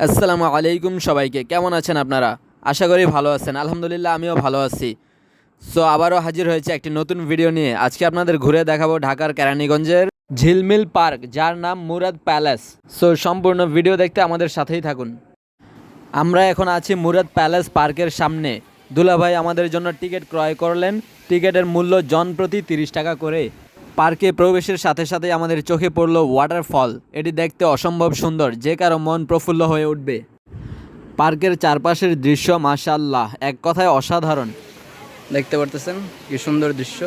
আসসালামু আলাইকুম সবাইকে, কেমন আছেন আপনারা? আশা করি ভালো আছেন। আলহামদুলিল্লাহ আমিও ভালো আছি। সো আবারও হাজির হয়েছে একটি নতুন ভিডিও নিয়ে। আজকে আপনাদের ঘুরে দেখাবো ঢাকার কেরানীগঞ্জের ঝিলমিল পার্ক, যার নাম মুরাদ প্যালেস। সো সম্পূর্ণ ভিডিও দেখতে আমাদের সাথেই থাকুন। আমরা এখন আছি মুরাদ প্যালেস পার্কের সামনে। দুলাভাই আমাদের জন্য টিকিট ক্রয় করলেন। টিকিটের মূল্য জনপ্রতি 30 টাকা করে। পার্কে প্রবেশের সাথে সাথেই আমাদের চোখে পড়ল ওয়াটারফল। এটি দেখতে অসম্ভব সুন্দর, যে কারো মন প্রফুল্ল হয়ে উঠবে। পার্কের চারপাশের দৃশ্য মাশাআল্লাহ, এক কথায় অসাধারণ। দেখতে পারতেছেন কি সুন্দর দৃশ্য।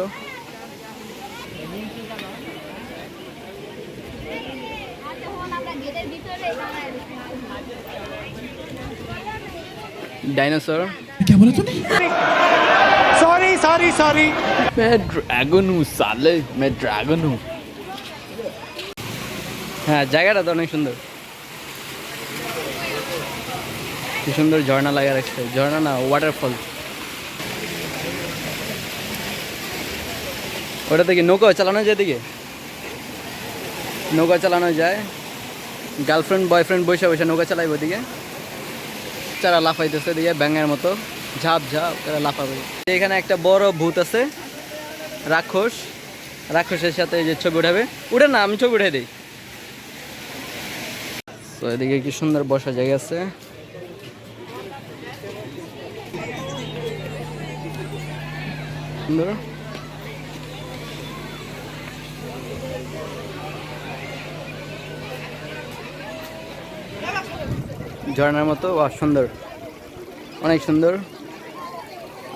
डायनासोर क्या बोला तूने? सॉरी सॉरी सॉरी मैं ड्रैगन हूँ साले, मैं ड्रैगन हूँ। হ্যাঁ, জায়গাটা তো অনেক সুন্দর। কি সুন্দর ঝর্ণা লাগা রাখছে। ঝর্ণা না, ওয়াটারফল। ওটা থেকে নৌকা চালানো যায়, দিকে নৌকা চালানো যায়। গার্লফ্রেন্ড বয়ফ্রেন্ড বসে বসে নৌকা চালাইব, ওদিকে তারা লাফাইতেছে, দিকে ব্যাঙের মতো ঝাপ ঝাপ তারা লাফাবে। এখানে একটা বড় ভূত আছে, রাক্ষস। রাক্ষসের সাথে যে ছবি উঠাবে, উঠে না, আমি ছবি উঠে দিই। তো এদিকে কি সুন্দর বসার জায়গা আছে। সুন্দর। ঝর্ণার মতো সুন্দর, অনেক সুন্দর।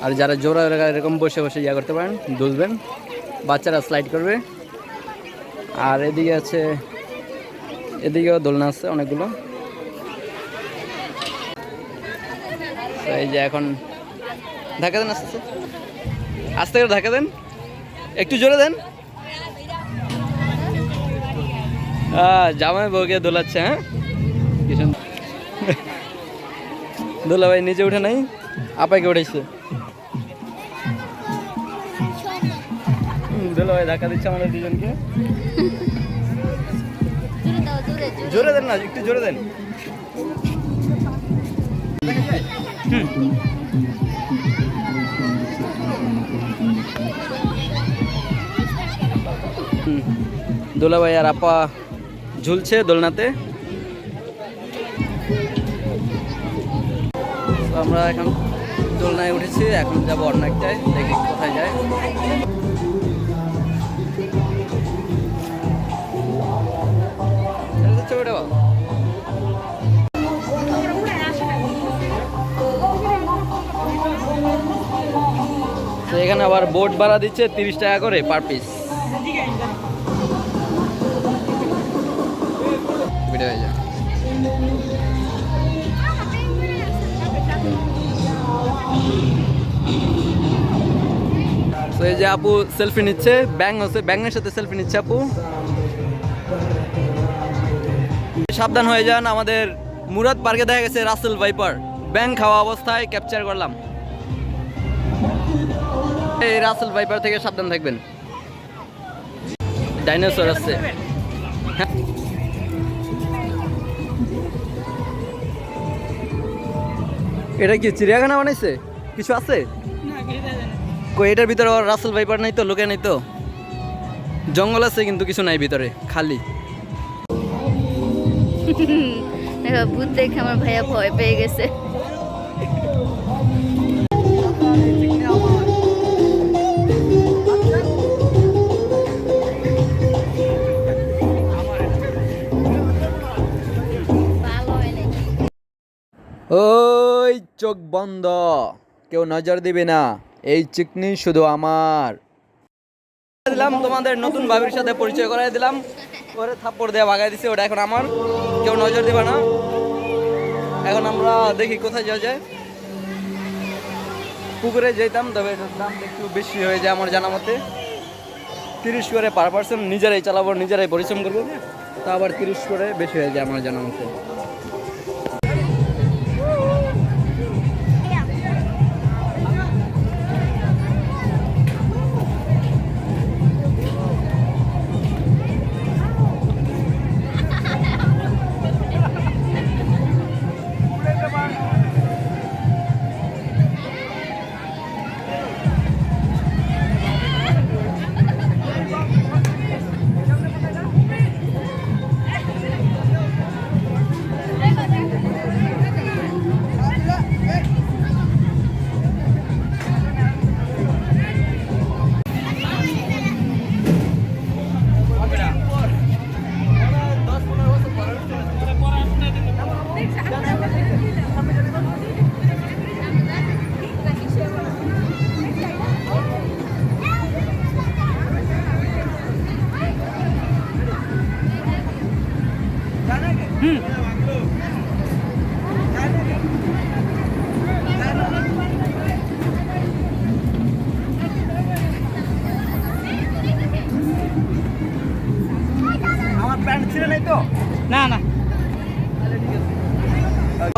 আর যারা জোড়া এরকম বসে বসে ইয়া করতে পারেন, দুলবেন, বাচ্চারা স্লাইড করবে। আর এদিকে আছে, এদিকেও দোলনা আছে অনেকগুলো। এই যে এখন ধাক্কা দেন, আস্তে আস্তে আস্তে করে ধাক্কা দেন, একটু জোরে দেন। জামাই বউকে দোলাচ্ছে। হ্যাঁ, কি সুন্দর। দোলা ভাই নিচে উঠে নাই, আপাইকে উঠেছে। দোলা ভাই ধাক্কা দিচ্ছে আমাদের দুজনকে। জোরে দেন না, একটু জোরে দেন। দোলা ভাই আর আপা ঝুলছে দোলনাতে। আমরা এখন দোলনায় উঠেছি, এখন যাবো অন্য একটায়, দেখি কোথায় যায়। তো এখানে আবার বোট ভাড়া দিচ্ছে 30 টাকা করে পার পিস। হয়ে যায়। তো এই যে আপু সেলফি নিচ্ছে, ব্যাং হচ্ছে, ব্যাঙের সাথে সেলফি নিচ্ছে আপু। সাবধান হয়ে যান, আমাদের মুরাদ পার্কে দেখা গেছে রাসেল ভাইপার, ব্যাং খাওয়া অবস্থায় ক্যাপচার করলাম। এই রাসেল ভাইপার থেকে সাবধান থাকবেন। ডাইনোসর আছে। এটা কি চিড়িয়াখানা বানাইছে? কিছু আছে কই? এটার ভিতরে রাসেল ভাইপার নাই তো, লোকে নাই তো? জঙ্গল আছে কিন্তু কিছু নাই ভিতরে, খালি। ভূত দেখে আমার ভাইয়া ভয় পেয়ে গেছে। ওই চোখ বন্ধ, কেউ নজর দিবে না, এই চিকনি শুধু আমার। দিলাম তোমাদের নতুন ভাবির সাথে পরিচয় করাই দিলাম, ওরে থাপ্পড় দেওয়া ভাগাই দিছে, ওটা এখন আমার, কেউ নজর দিবে না। এখন আমরা দেখি কোথায় যাওয়া যায়। পুকুরে যেতাম, তবে এটার দাম একটু বেশি হয়ে যায় আমার জানা মতে। 30 করে পার পার্সন, নিজেরাই চালাবো, নিজেরাই পরিশ্রম করবো, তা আবার 30 করে বেশি হয়ে যায় আমার জানা মতে।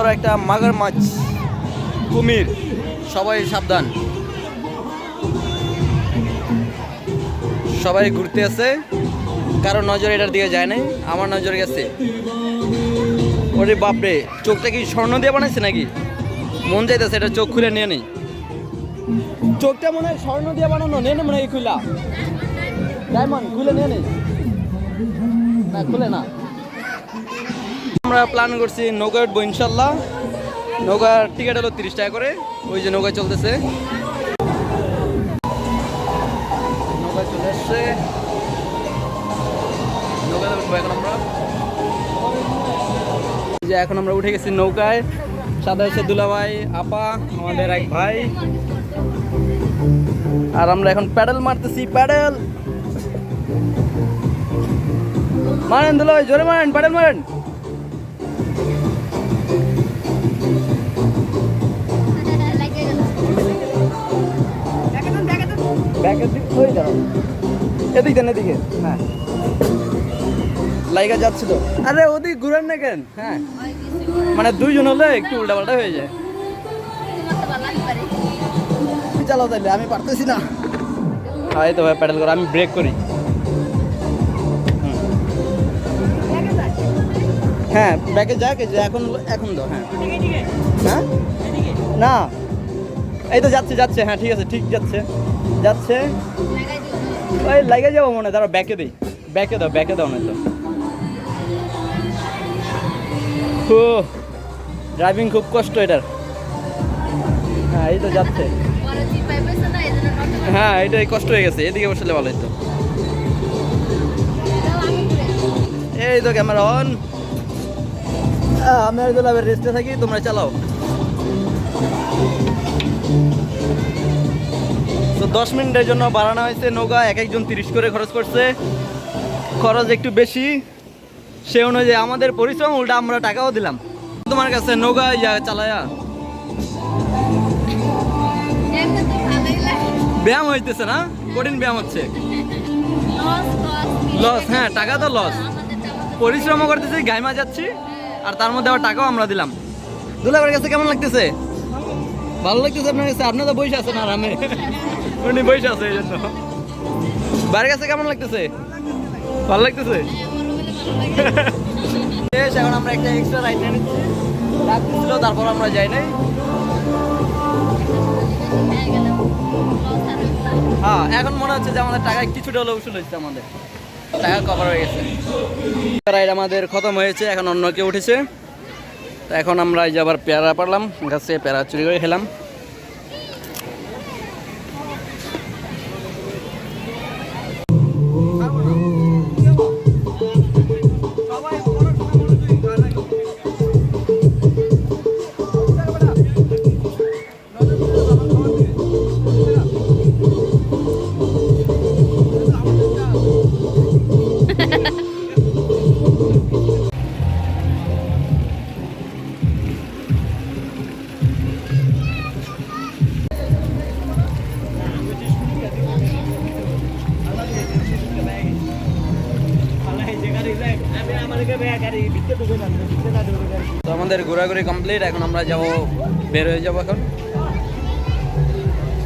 বড় একটা মাগার মাছ, কুমির, সবাই সাবধান। সবাই ঘুরতে আছে, কারো নজর এটার দিকে যায় নাই, আমার নজর গেছে। ওরে বাপরে, চোখটা কি স্বর্ণ দিয়ে বানাইছে নাকি? মন চাইতেছে এটা চোখ খুলে নিয়ে নেই। চোখটা মনে হয় স্বর্ণ দিয়ে বানানো, নিয়ে নে মনে হয় খুলা। ডায়মন্ড খুলে নিয়ে নেই, না খুলে না। আমরা প্ল্যান করছি নৌকায় উঠবো ইনশাল্লাহ। নৌকার টিকিট হলো 30 টাকা করে। ওই যে নৌকায় চলতেছে, নৌকা চলে আসছে। নৌকায় উঠবো এখন আমরা। যে এখন আমরা উঠে গেছি নৌকায়। সাদা হচ্ছে দুলাভাই, আপা, আমাদের এক ভাই। আর আমরা এখন প্যাডেল মারতেছি, প্যাডেল মারেন দুলাভাই, জোরে মারেন, প্যাডেল মারেন। এদিক দেন, এদিকে, হ্যাঁ লাইগা যাচ্ছে তো। আরে ওদিক ঘুরেন না কেন? হ্যাঁ মানে দুইজন হলে একটু উল্টাপাল্টা হয়ে যায়। চালাও তাইলে, আমি পারতেছি না। হ্যাঁ এই তো ভাই প্যাডেল করো, আমি ব্রেক করি। হ্যাঁ ব্যাকে যাক, এই যে এখন এখন দাও। হ্যাঁ হ্যাঁ না, এই তো যাচ্ছে যাচ্ছে, হ্যাঁ ঠিক আছে, ঠিক যাচ্ছে যাচ্ছে। ওই লাগে যাবো মনে হয়, দাঁড়াও ব্যাকে দিই, ব্যাকে দাও, ব্যাকে দাও না তো। ও ড্রাইভিং খুব কষ্ট এটার। হ্যাঁ এই তো যাচ্ছে, হ্যাঁ এটাই কষ্ট হয়ে গেছে। এদিকে বসলে ভালো হতো। এই তো ক্যামেরা অন। আমি আর দুলাভাই রেস্টে থাকি, তোমরা চালাও। তো 10 মিনিটের জন্য বাড়ানো হয়েছে নৌকা, এক একজন 30 করে খরচ করছে। খরচ একটু বেশি, সে অনুযায়ী আমাদের পরিশ্রম, উল্টা আমরা টাকাও দিলাম। তোমার কাছে নৌকা চালায়া ব্যায়াম হইতেছে না? কঠিন ব্যায়াম হচ্ছে, লস। হ্যাঁ টাকা তো লস, পরিশ্রমও করতেছি, গাইমা যাচ্ছি, আর তার মধ্যে আবার টাকাও আমরা দিলাম। দুলাভাইয়ের কাছে কেমন লাগতেছে? ভালো লাগতেছে আপনার কাছে? আপনি তো বসে আছেন আরামে, উনি বসে আছে এই জন্য। বাড়ির কাছে কেমন লাগতেছে? ভালো লাগতেছে। এখন আমরা একটা এক্সট্রা রাইড নিয়ে নিচ্ছি, রাত ছিল তারপর আমরা যাই নাই। হ্যাঁ এখন মনে হচ্ছে যে আমাদের টাকায় কিছুটা হলেও উসুল হচ্ছে, আমাদের টাকা কভার হয়ে গেছে। রাইড আমাদের খতম হয়েছে, এখন অন্য কেউ উঠেছে। তো এখন আমরা এই যে আবার পেয়ারা পারলাম গাছে, পেয়ারা চুরি করে খেলাম। তো আমাদের ঘোরাঘুরি কমপ্লিট, এখন আমরা যাবো, বের হয়ে যাবো এখন।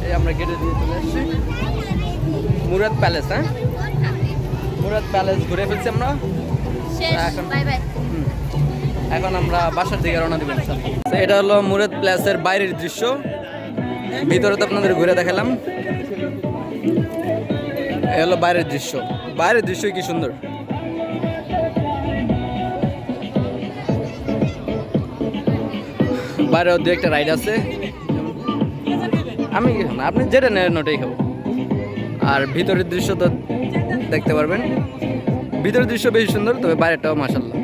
এই আমরা গেটে দিয়ে চলে এসেছি মুরাদ প্যালেস। হ্যাঁ মুরাদ প্যালেস ঘুরে ফেলছি আমরা এখন। এখন আমরা বাসার দিকে রওনা দিব। এটা হলো মুরাদ প্যালেসের বাইরের দৃশ্য, ভিতরে তো আপনাদের ঘুরে দেখালাম। এই হলো বাইরের দৃশ্য, বাইরের দৃশ্যই কি সুন্দর। বাইরেও দু একটা রাইড আছে, আমি আপনি যেটা নেন ওটাই খাবো। আর ভিতরের দৃশ্য তো দেখতে পারবেন, ভিতরের দৃশ্য বেশি সুন্দর, তবে বাইরেটাও মাশাআল্লাহ।